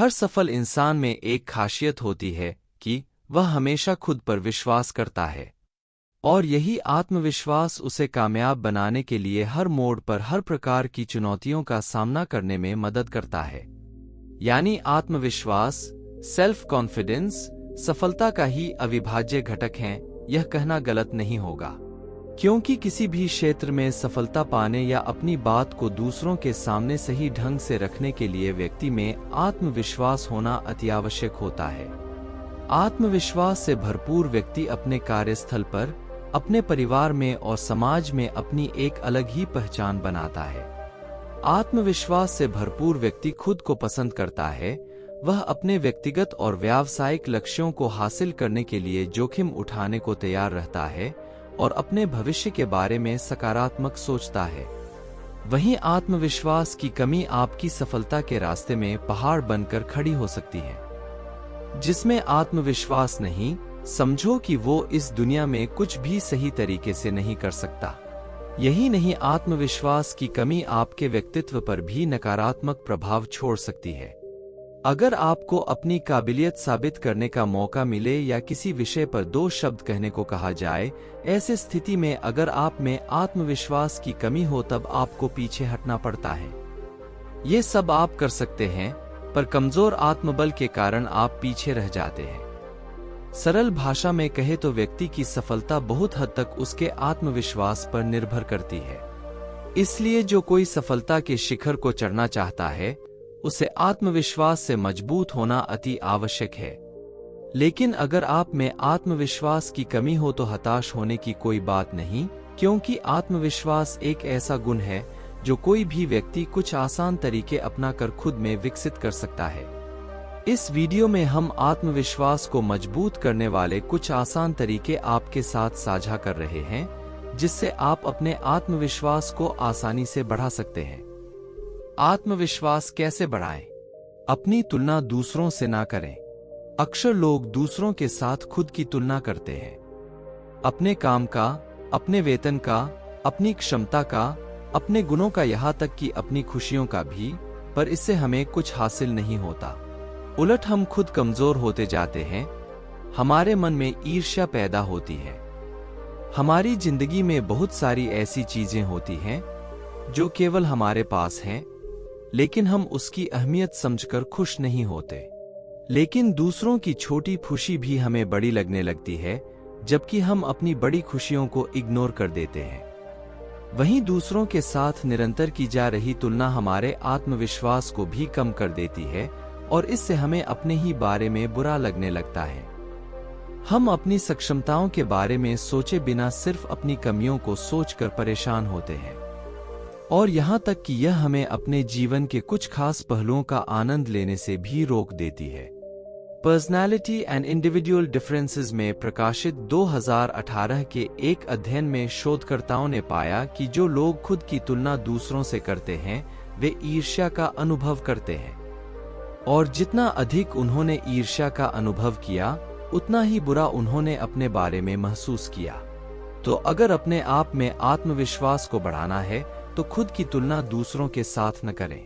हर सफल इंसान में एक खासियत होती है कि वह हमेशा खुद पर विश्वास करता है और यही आत्मविश्वास उसे कामयाब बनाने के लिए हर मोड़ पर हर प्रकार की चुनौतियों का सामना करने में मदद करता है। यानी आत्मविश्वास, सेल्फ कॉन्फिडेंस सफलता का ही अविभाज्य घटक हैं, यह कहना गलत नहीं होगा। क्योंकि किसी भी क्षेत्र में सफलता पाने या अपनी बात को दूसरों के सामने सही ढंग से रखने के लिए व्यक्ति में आत्मविश्वास होना अतिआवश्यक होता है। आत्मविश्वास से भरपूर व्यक्ति अपने कार्यस्थल पर, अपने परिवार में और समाज में अपनी एक अलग ही पहचान बनाता है। आत्मविश्वास से भरपूर व्यक्ति खुद को पसंद करता है, वह अपने व्यक्तिगत और व्यावसायिक लक्ष्यों को हासिल करने के लिए जोखिम उठाने को तैयार रहता है और अपने भविष्य के बारे में सकारात्मक सोचता है। वहीं आत्मविश्वास की कमी आपकी सफलता के रास्ते में पहाड़ बनकर खड़ी हो सकती है। जिसमें आत्मविश्वास नहीं, समझो कि वो इस दुनिया में कुछ भी सही तरीके से नहीं कर सकता। यही नहीं, आत्मविश्वास की कमी आपके व्यक्तित्व पर भी नकारात्मक प्रभाव छोड़ सकती है। अगर आपको अपनी काबिलियत साबित करने का मौका मिले या किसी विषय पर 2 शब्द कहने को कहा जाए, ऐसी स्थिति में अगर आप में आत्मविश्वास की कमी हो तब आपको पीछे हटना पड़ता है। ये सब आप कर सकते हैं, पर कमजोर आत्मबल के कारण आप पीछे रह जाते हैं। सरल भाषा में कहे तो व्यक्ति की सफलता बहुत हद तक उसके आत्मविश्वास पर निर्भर करती है। इसलिए जो कोई सफलता के शिखर को चढ़ना चाहता है, उसे आत्मविश्वास से मजबूत होना अति आवश्यक है। लेकिन अगर आप में आत्मविश्वास की कमी हो तो हताश होने की कोई बात नहीं, क्योंकि आत्मविश्वास एक ऐसा गुण है जो कोई भी व्यक्ति कुछ आसान तरीके अपनाकर खुद में विकसित कर सकता है। इस वीडियो में हम आत्मविश्वास को मजबूत करने वाले कुछ आसान तरीके आपके साथ साझा कर रहे हैं, जिससे आप अपने आत्मविश्वास को आसानी से बढ़ा सकते हैं। आत्मविश्वास कैसे बढ़ाएं? अपनी तुलना दूसरों से ना करें। अक्सर लोग दूसरों के साथ खुद की तुलना करते हैं, अपने काम का, अपने वेतन का, अपनी क्षमता का, अपने गुणों का, यहाँ तक कि अपनी खुशियों का भी, पर इससे हमें कुछ हासिल नहीं होता। उलट हम खुद कमजोर होते जाते हैं, हमारे मन में ईर्ष्या पैदा होती है। हमारी जिंदगी में बहुत सारी ऐसी चीजें होती हैं जो केवल हमारे पास हैं, लेकिन हम उसकी अहमियत समझकर खुश नहीं होते। लेकिन दूसरों की छोटी खुशी भी हमें बड़ी लगने लगती है, जबकि हम अपनी बड़ी खुशियों को इग्नोर कर देते हैं। वहीं दूसरों के साथ निरंतर की जा रही तुलना हमारे आत्मविश्वास को भी कम कर देती है और इससे हमें अपने ही बारे में बुरा लगने लगता है। हम अपनी सक्षमताओं के बारे में सोचे बिना सिर्फ अपनी कमियों को सोचकर परेशान होते हैं, और यहाँ तक कि यह हमें अपने जीवन के कुछ खास पहलुओं का आनंद लेने से भी रोक देती है। पर्सनैलिटी एंड इंडिविजुअल डिफरेंसेस में प्रकाशित 2018 के एक अध्ययन में शोधकर्ताओं ने पाया कि जो लोग खुद की तुलना दूसरों से करते हैं, वे ईर्ष्या का अनुभव करते हैं, और जितना अधिक उन्होंने ईर्ष्या का अनुभव किया, उतना ही बुरा उन्होंने अपने बारे में महसूस किया। तो अगर अपने आप में आत्मविश्वास को बढ़ाना है तो खुद की तुलना दूसरों के साथ न करें,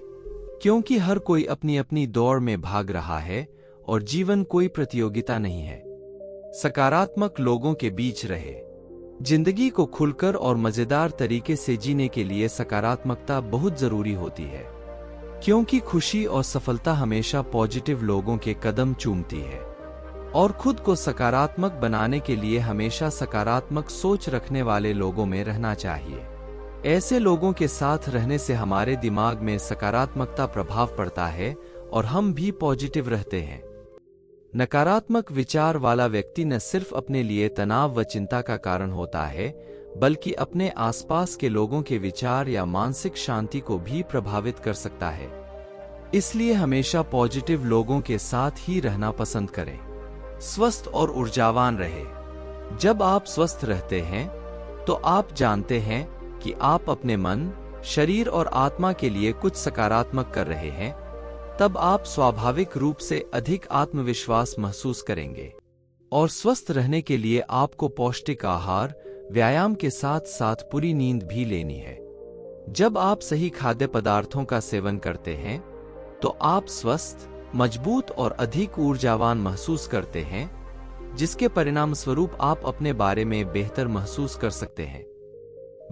क्योंकि हर कोई अपनी अपनी दौड़ में भाग रहा है और जीवन कोई प्रतियोगिता नहीं है। सकारात्मक लोगों के बीच रहे। जिंदगी को खुलकर और मजेदार तरीके से जीने के लिए सकारात्मकता बहुत जरूरी होती है, क्योंकि खुशी और सफलता हमेशा पॉजिटिव लोगों के कदम चूमती है, और खुद को सकारात्मक बनाने के लिए हमेशा सकारात्मक सोच रखने वाले लोगों में रहना चाहिए। ऐसे लोगों के साथ रहने से हमारे दिमाग में सकारात्मकता प्रभाव पड़ता है और हम भी पॉजिटिव रहते हैं। नकारात्मक विचार वाला व्यक्ति न सिर्फ अपने लिए तनाव व चिंता का कारण होता है, बल्कि अपने आसपास के लोगों के विचार या मानसिक शांति को भी प्रभावित कर सकता है। इसलिए हमेशा पॉजिटिव लोगों के साथ ही रहना पसंद करें। स्वस्थ और ऊर्जावान रहे। जब आप स्वस्थ रहते हैं तो आप जानते हैं कि आप अपने मन, शरीर और आत्मा के लिए कुछ सकारात्मक कर रहे हैं, तब आप स्वाभाविक रूप से अधिक आत्मविश्वास महसूस करेंगे। और स्वस्थ रहने के लिए आपको पौष्टिक आहार, व्यायाम के साथ साथ पूरी नींद भी लेनी है। जब आप सही खाद्य पदार्थों का सेवन करते हैं तो आप स्वस्थ, मजबूत और अधिक ऊर्जावान महसूस करते हैं, जिसके परिणाम स्वरूप आप अपने बारे में बेहतर महसूस कर सकते हैं।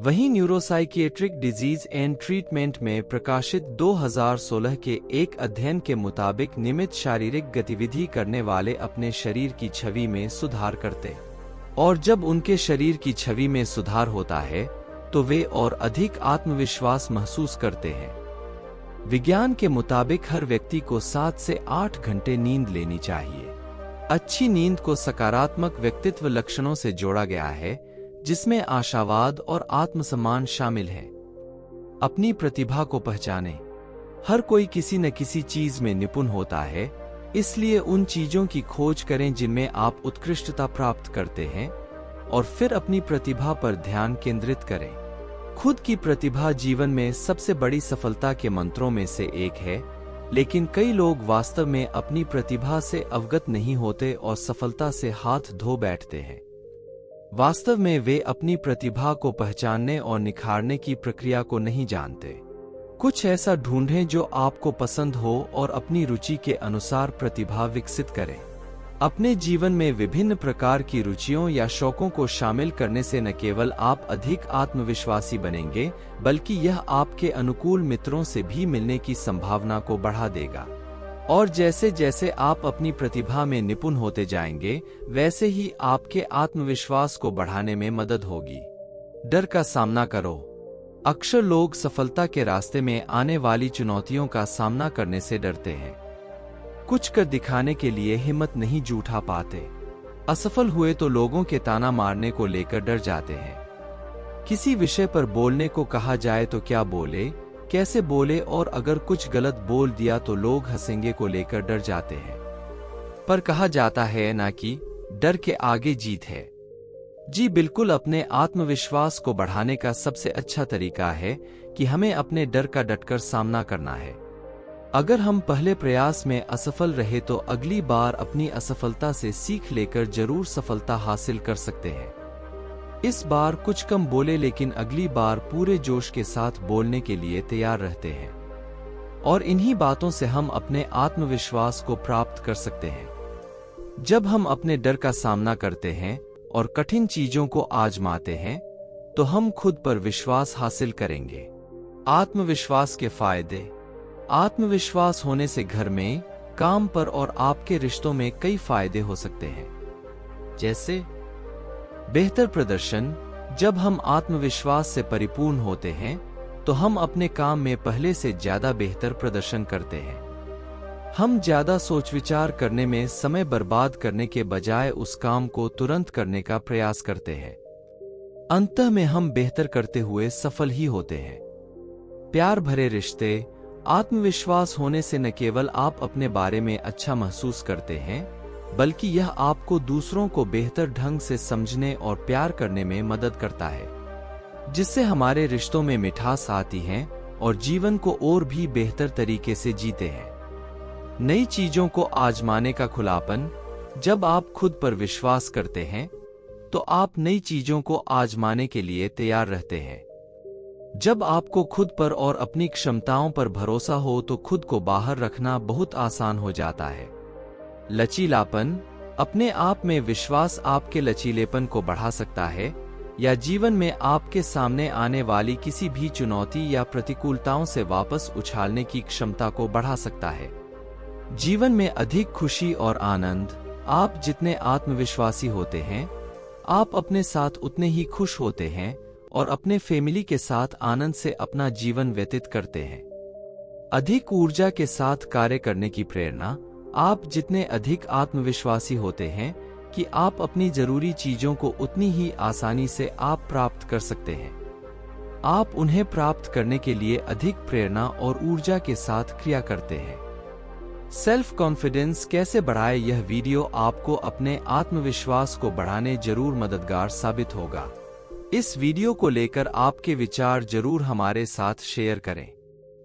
वहीं न्यूरोसाइकियाट्रिक डिजीज एंड ट्रीटमेंट में प्रकाशित 2016 के एक अध्ययन के मुताबिक नियमित शारीरिक गतिविधि करने वाले अपने शरीर की छवि में सुधार करते, और जब उनके शरीर की छवि में सुधार होता है तो वे और अधिक आत्मविश्वास महसूस करते हैं। विज्ञान के मुताबिक हर व्यक्ति को 7 से 8 घंटे नींद लेनी चाहिए। अच्छी नींद को सकारात्मक व्यक्तित्व लक्षणों से जोड़ा गया है, जिसमें आशावाद और आत्मसम्मान शामिल है। अपनी प्रतिभा को पहचानें। हर कोई किसी न किसी चीज में निपुण होता है, इसलिए उन चीजों की खोज करें जिनमें आप उत्कृष्टता प्राप्त करते हैं, और फिर अपनी प्रतिभा पर ध्यान केंद्रित करें। खुद की प्रतिभा जीवन में सबसे बड़ी सफलता के मंत्रों में से एक है, लेकिन कई लोग वास्तव में अपनी प्रतिभा से अवगत नहीं होते और सफलता से हाथ धो बैठते हैं। वास्तव में वे अपनी प्रतिभा को पहचानने और निखारने की प्रक्रिया को नहीं जानते। कुछ ऐसा ढूंढें जो आपको पसंद हो और अपनी रुचि के अनुसार प्रतिभा विकसित करें। अपने जीवन में विभिन्न प्रकार की रुचियों या शौकों को शामिल करने से न केवल आप अधिक आत्मविश्वासी बनेंगे, बल्कि यह आपके अनुकूल मित्रों से भी मिलने की संभावना को बढ़ा देगा। और जैसे जैसे आप अपनी प्रतिभा में निपुण होते जाएंगे, वैसे ही आपके आत्मविश्वास को बढ़ाने में मदद होगी। डर का सामना करो। अक्सर लोग सफलता के रास्ते में आने वाली चुनौतियों का सामना करने से डरते हैं। कुछ कर दिखाने के लिए हिम्मत नहीं जुटा पाते। असफल हुए तो लोगों के ताना मारने को लेकर डर जाते हैं। किसी विषय पर बोलने को कहा जाए तो क्या बोले, कैसे बोले, और अगर कुछ गलत बोल दिया तो लोग हंसेंगे को लेकर डर जाते हैं। पर कहा जाता है ना कि डर के आगे जीत है। जी बिल्कुल, अपने आत्मविश्वास को बढ़ाने का सबसे अच्छा तरीका है कि हमें अपने डर का डटकर सामना करना है। अगर हम पहले प्रयास में असफल रहे तो अगली बार अपनी असफलता से सीख लेकर जरूर सफलता हासिल कर सकते हैं। इस बार कुछ कम बोले, लेकिन अगली बार पूरे जोश के साथ बोलने के लिए तैयार रहते हैं, और इन्हीं बातों से हम अपने आत्मविश्वास को प्राप्त कर सकते हैं। जब हम अपने डर का सामना करते हैं और कठिन चीजों को आजमाते हैं, तो हम खुद पर विश्वास हासिल करेंगे। आत्मविश्वास के फायदे। आत्मविश्वास होने से घर में, काम पर और आपके रिश्तों में कई फायदे हो सकते हैं, जैसे बेहतर प्रदर्शन। जब हम आत्मविश्वास से परिपूर्ण होते हैं तो हम अपने काम में पहले से ज्यादा बेहतर प्रदर्शन करते हैं। हम ज्यादा सोच विचार करने में समय बर्बाद करने के बजाय उस काम को तुरंत करने का प्रयास करते हैं। अंततः में हम बेहतर करते हुए सफल ही होते हैं। प्यार भरे रिश्ते। आत्मविश्वास होने से न केवल आप अपने बारे में अच्छा महसूस करते हैं, बल्कि यह आपको दूसरों को बेहतर ढंग से समझने और प्यार करने में मदद करता है, जिससे हमारे रिश्तों में मिठास आती है और जीवन को और भी बेहतर तरीके से जीते हैं। नई चीजों को आजमाने का खुलापन। जब आप खुद पर विश्वास करते हैं तो आप नई चीजों को आजमाने के लिए तैयार रहते हैं। जब आपको खुद पर और अपनी क्षमताओं पर भरोसा हो तो खुद को बाहर रखना बहुत आसान हो जाता है। लचीलापन। अपने आप में विश्वास आपके लचीलेपन को बढ़ा सकता है या जीवन में आपके सामने आने वाली किसी भी चुनौती या प्रतिकूलताओं से वापस उछालने की क्षमता को बढ़ा सकता है। जीवन में अधिक खुशी और आनंद। आप जितने आत्मविश्वासी होते हैं, आप अपने साथ उतने ही खुश होते हैं और अपने फैमिली के साथ आनंद से अपना जीवन व्यतीत करते हैं। अधिक ऊर्जा के साथ कार्य करने की प्रेरणा। आप जितने अधिक आत्मविश्वासी होते हैं कि आप अपनी जरूरी चीजों को उतनी ही आसानी से आप प्राप्त कर सकते हैं। आप उन्हें प्राप्त करने के लिए अधिक प्रेरणा और ऊर्जा के साथ क्रिया करते हैं। सेल्फ कॉन्फिडेंस कैसे बढ़ाए। यह वीडियो आपको अपने आत्मविश्वास को बढ़ाने जरूर मददगार साबित होगा। इस वीडियो को लेकर आपके विचार जरूर हमारे साथ शेयर करें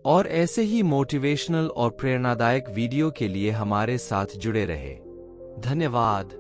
और ऐसे ही मोटिवेशनल और प्रेरणादायक वीडियो के लिए हमारे साथ जुड़े रहें। धन्यवाद।